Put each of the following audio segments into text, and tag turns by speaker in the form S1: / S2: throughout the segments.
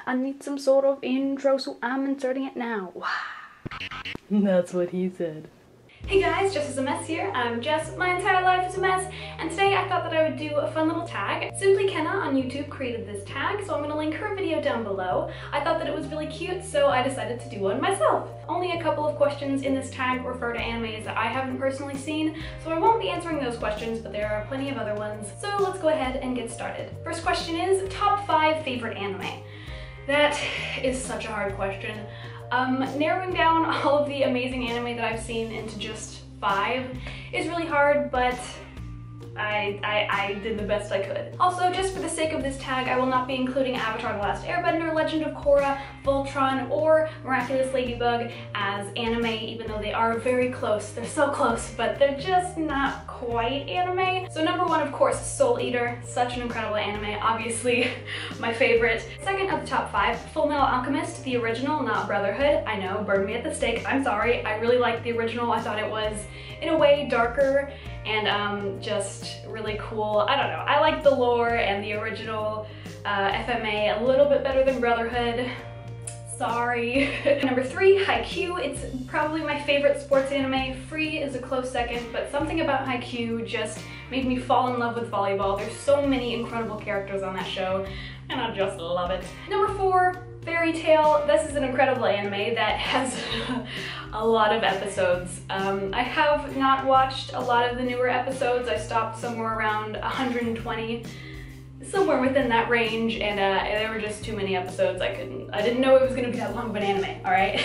S1: I need some sort of intro, so I'm inserting it now. That's what he said. Hey guys, JessIsAMess here. I'm Jess, my entire life is a mess, and today I thought that I would do a fun little tag. Simply Kenna on YouTube created this tag, so I'm going to link her video down below. I thought that it was really cute, so I decided to do one myself. Only a couple of questions in this tag refer to animes that I haven't personally seen, so I won't be answering those questions, but there are plenty of other ones. So let's go ahead and get started. First question is, top 5 favorite anime. That is such a hard question. Narrowing down all of the amazing anime that I've seen into just 5 is really hard, but I did the best I could. Also, just for the sake of this tag, I will not be including Avatar: The Last Airbender, Legend of Korra, Voltron, or Miraculous Ladybug as anime, even though they are very close. They're so close, but they're just not quite anime. So number 1, of course, Soul Eater. Such an incredible anime, obviously my favorite. Second of the top 5, Full Metal Alchemist, the original, not Brotherhood. I know, burn me at the stake, I'm sorry. I really liked the original. I thought it was, in a way, darker and just really cool. I don't know, I like the lore and the original FMA a little bit better than Brotherhood. Sorry. Number 3, Haikyuu. It's probably my favorite sports anime. Free is a close second, but something about Haikyuu just made me fall in love with volleyball. There's so many incredible characters on that show, and I just love it. Number 4, Fairy Tail. This is an incredible anime that has a lot of episodes. I have not watched a lot of the newer episodes. I stopped somewhere around 120. Somewhere within that range, and there were just too many episodes. I didn't know it was gonna be that long of an anime, alright?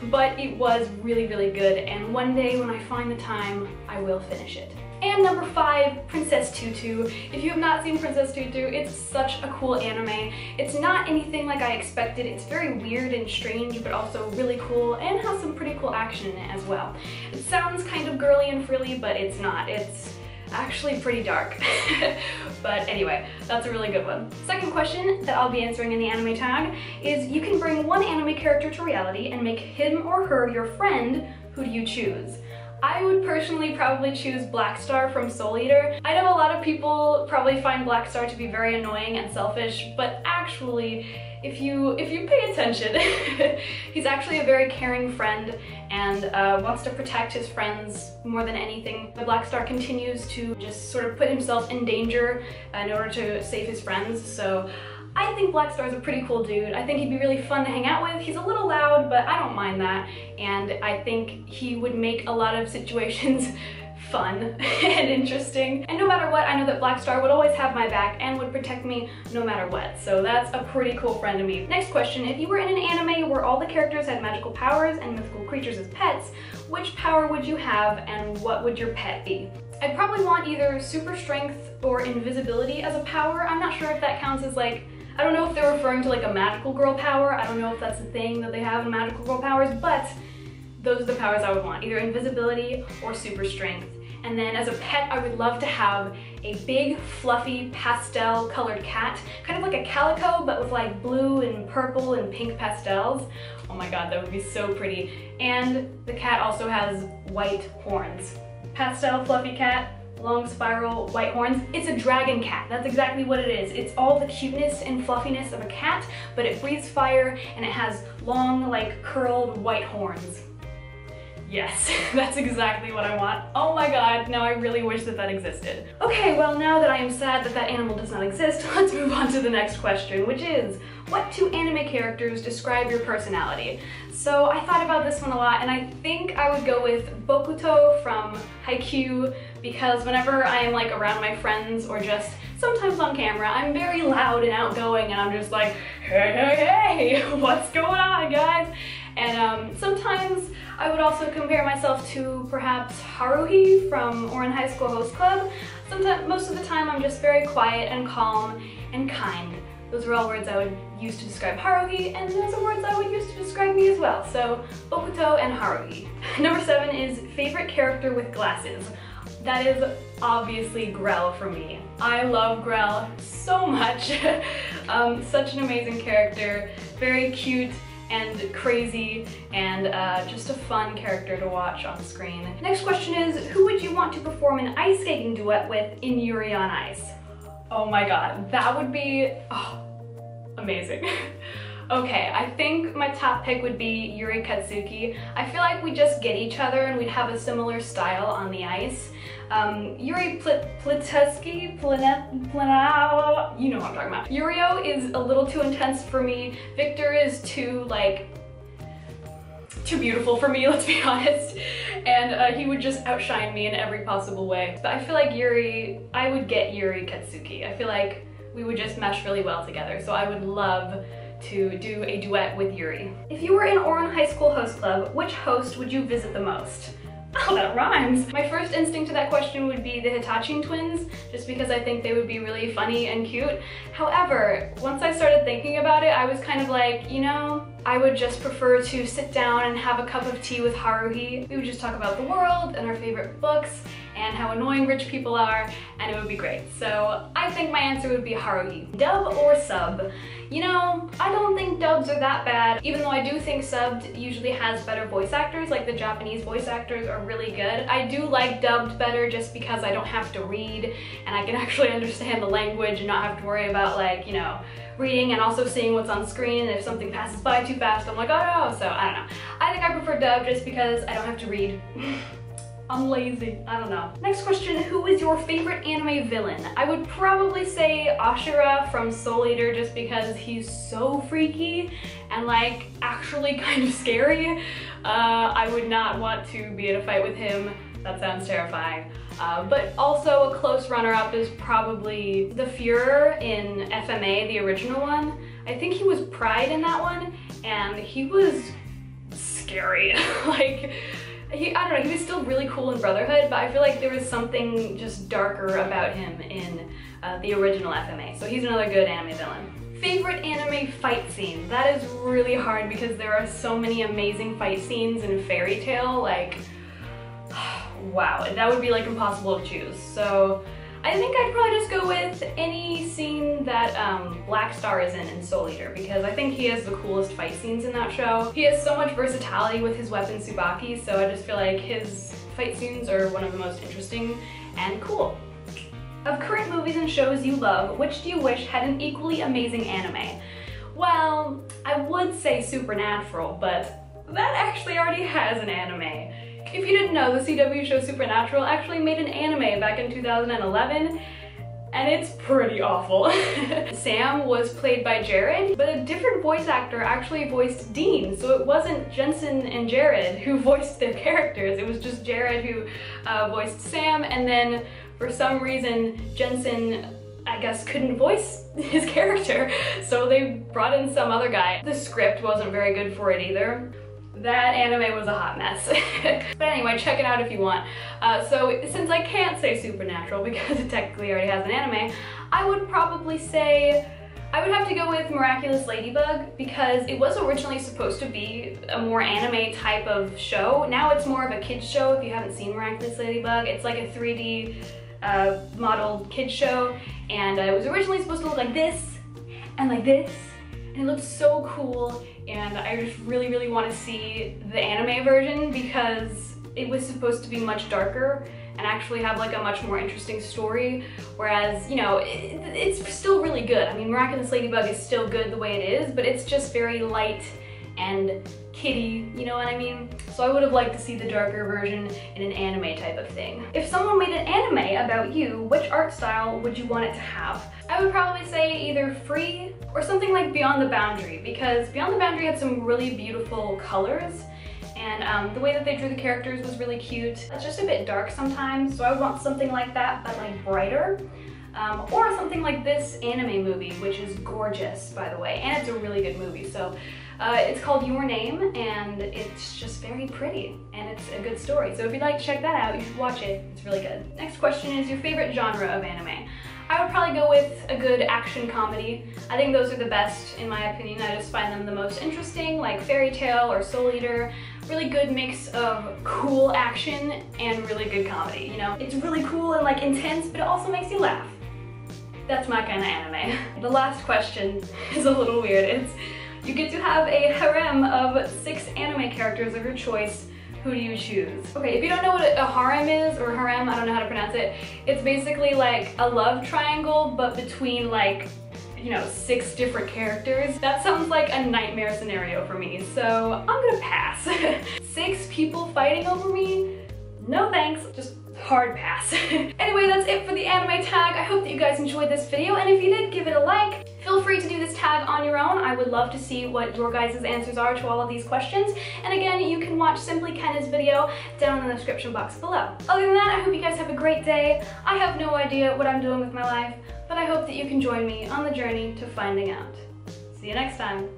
S1: But it was really, really good, and one day when I find the time, I will finish it. And number 5, Princess Tutu. If you have not seen Princess Tutu, it's such a cool anime. It's not anything like I expected. It's very weird and strange, but also really cool, and has some pretty cool action in it as well. It sounds kind of girly and frilly, but it's not. It's actually pretty dark. But anyway, that's a really good one. Second question that I'll be answering in the anime tag is, you can bring one anime character to reality and make him or her your friend. Who do you choose? I would personally probably choose Black Star from Soul Eater. I know a lot of people probably find Black Star to be very annoying and selfish, but actually, if you pay attention, he's actually a very caring friend and wants to protect his friends more than anything. The Black Star continues to just sort of put himself in danger in order to save his friends, so I think Black Star's a pretty cool dude. I think he'd be really fun to hang out with. He's a little loud, but I don't mind that, and I think he would make a lot of situations fun and interesting. And no matter what, I know that Black Star would always have my back and would protect me no matter what. So that's a pretty cool friend to me. Next question, if you were in an anime where all the characters had magical powers and mythical creatures as pets, which power would you have and what would your pet be? I'd probably want either super strength or invisibility as a power. I'm not sure if that counts as like, I don't know if they're referring to like a magical girl power. I don't know if that's the thing that they have in magical girl powers, but those are the powers I would want, either invisibility or super strength. And then as a pet, I would love to have a big, fluffy, pastel colored cat, kind of like a calico, but with like blue and purple and pink pastels. Oh my god, that would be so pretty. And the cat also has white horns. Pastel, fluffy cat, long spiral, white horns. It's a dragon cat. That's exactly what it is. It's all the cuteness and fluffiness of a cat, but it breathes fire and it has long, like curled white horns. Yes, that's exactly what I want. Oh my god, now I really wish that that existed. Okay, well now that I am sad that that animal does not exist, let's move on to the next question, which is, what 2 anime characters describe your personality? So I thought about this one a lot, and I think I would go with Bokuto from Haikyuu, because whenever I am like around my friends or just sometimes on camera, I'm very loud and outgoing, and I'm just like, hey, hey, hey, what's going on, guys? And sometimes I would also compare myself to perhaps Haruhi from Ouran High School Host Club. Sometimes, most of the time, I'm just very quiet and calm and kind. Those are all words I would use to describe Haruhi, and those are words I would use to describe me as well. So, Bokuto and Haruhi. Number 7 is favorite character with glasses. That is obviously Grell for me. I love Grell so much. Such an amazing character, very cute and crazy, and just a fun character to watch on screen. Next question is, who would you want to perform an ice skating duet with in Yuri on Ice? Oh my god, that would be amazing. Okay, I think my top pick would be Yuri Katsuki. I feel like we just get each other and we'd have a similar style on the ice. Yuri Plituski, you know what I'm talking about. Yurio is a little too intense for me. Victor is too beautiful for me, let's be honest. And he would just outshine me in every possible way. But I feel like I would get Yuri Katsuki. I feel like we would just mesh really well together. So I would love to do a duet with Yuri. If you were in Ouran High School Host Club, which host would you visit the most? Oh, that rhymes! My first instinct to that question would be the Hitachi twins, just because I think they would be really funny and cute. However, once I started thinking about it, I was kind of like, you know, I would just prefer to sit down and have a cup of tea with Haruhi. We would just talk about the world and our favorite books and how annoying rich people are, and it would be great. So I think my answer would be Haruhi. Dub or sub? You know, I don't think dubs are that bad, even though I do think subbed usually has better voice actors, like the Japanese voice actors are really good. I do like dubbed better just because I don't have to read and I can actually understand the language and not have to worry about, like, you know, reading and also seeing what's on screen, and if something passes by too fast, I'm like, oh no, so I don't know. I think I prefer dub just because I don't have to read. I'm lazy, I don't know. Next question, who is your favorite anime villain? I would probably say Ashura from Soul Eater just because he's so freaky and like actually kind of scary. I would not want to be in a fight with him. That sounds terrifying. But also a close runner-up is probably the Führer in FMA, the original one. I think he was Pride in that one, and he was scary. Like, I don't know, he was still really cool in Brotherhood, but I feel like there was something just darker about him in the original FMA. So he's another good anime villain. Favorite anime fight scene? That is really hard because there are so many amazing fight scenes in Fairy Tail, like, wow, that would be like impossible to choose. So I think I'd probably just go with any scene that Black Star is in Soul Eater, because I think he has the coolest fight scenes in that show. He has so much versatility with his weapon Tsubaki, so I just feel like his fight scenes are one of the most interesting and cool. Of current movies and shows you love, which do you wish had an equally amazing anime? Well, I would say Supernatural, but that actually already has an anime. If you didn't know, the CW show Supernatural actually made an anime back in 2011, and it's pretty awful. Sam was played by Jared, but a different voice actor actually voiced Dean, so it wasn't Jensen and Jared who voiced their characters, it was just Jared who voiced Sam, and then for some reason Jensen, I guess, couldn't voice his character, so they brought in some other guy. The script wasn't very good for it either. That anime was a hot mess. But anyway, check it out if you want. So since I can't say Supernatural because it technically already has an anime, I would probably say, I would have to go with Miraculous Ladybug because it was originally supposed to be a more anime type of show. Now it's more of a kid's show if you haven't seen Miraculous Ladybug. It's like a 3D modeled kid's show, and it was originally supposed to look like this and like this, and it looked so cool. And I just really, really want to see the anime version because it was supposed to be much darker and actually have like a much more interesting story, whereas, you know, it's still really good. I mean, Miraculous Ladybug is still good the way it is, but it's just very light and kiddie, you know what I mean? So I would have liked to see the darker version in an anime type of thing. If someone made an anime about you, which art style would you want it to have? I would probably say either free or something like Beyond the Boundary, because Beyond the Boundary had some really beautiful colors, and the way that they drew the characters was really cute. It's just a bit dark sometimes, so I would want something like that, but like brighter. Or something like this anime movie, which is gorgeous, by the way, and it's a really good movie. So it's called Your Name, and it's just very pretty, and it's a good story. So if you'd like to check that out, you should watch it. It's really good. Next question is your favorite genre of anime. I would probably go with a good action comedy. I think those are the best, in my opinion. I just find them the most interesting, like Fairy Tail or Soul Eater. Really good mix of cool action and really good comedy, you know? It's really cool and like intense, but it also makes you laugh. That's my kind of anime. The last question is a little weird. It's, you get to have a harem of 6 anime characters of your choice. Who do you choose? Okay, if you don't know what a harem is, or harem, I don't know how to pronounce it, it's basically like a love triangle, but between like you know, 6 different characters. That sounds like a nightmare scenario for me, so I'm gonna pass. 6 people fighting over me? No thanks, just hard pass. Anyway, that's it for the anime tag. I hope that you guys enjoyed this video, and if you did, give it a like. Feel free to do this tag on your own. I would love to see what your guys' answers are to all of these questions. And again, you can watch Simply Kenna's video down in the description box below. Other than that, I hope you guys have a great day. I have no idea what I'm doing with my life, but I hope that you can join me on the journey to finding out. See you next time.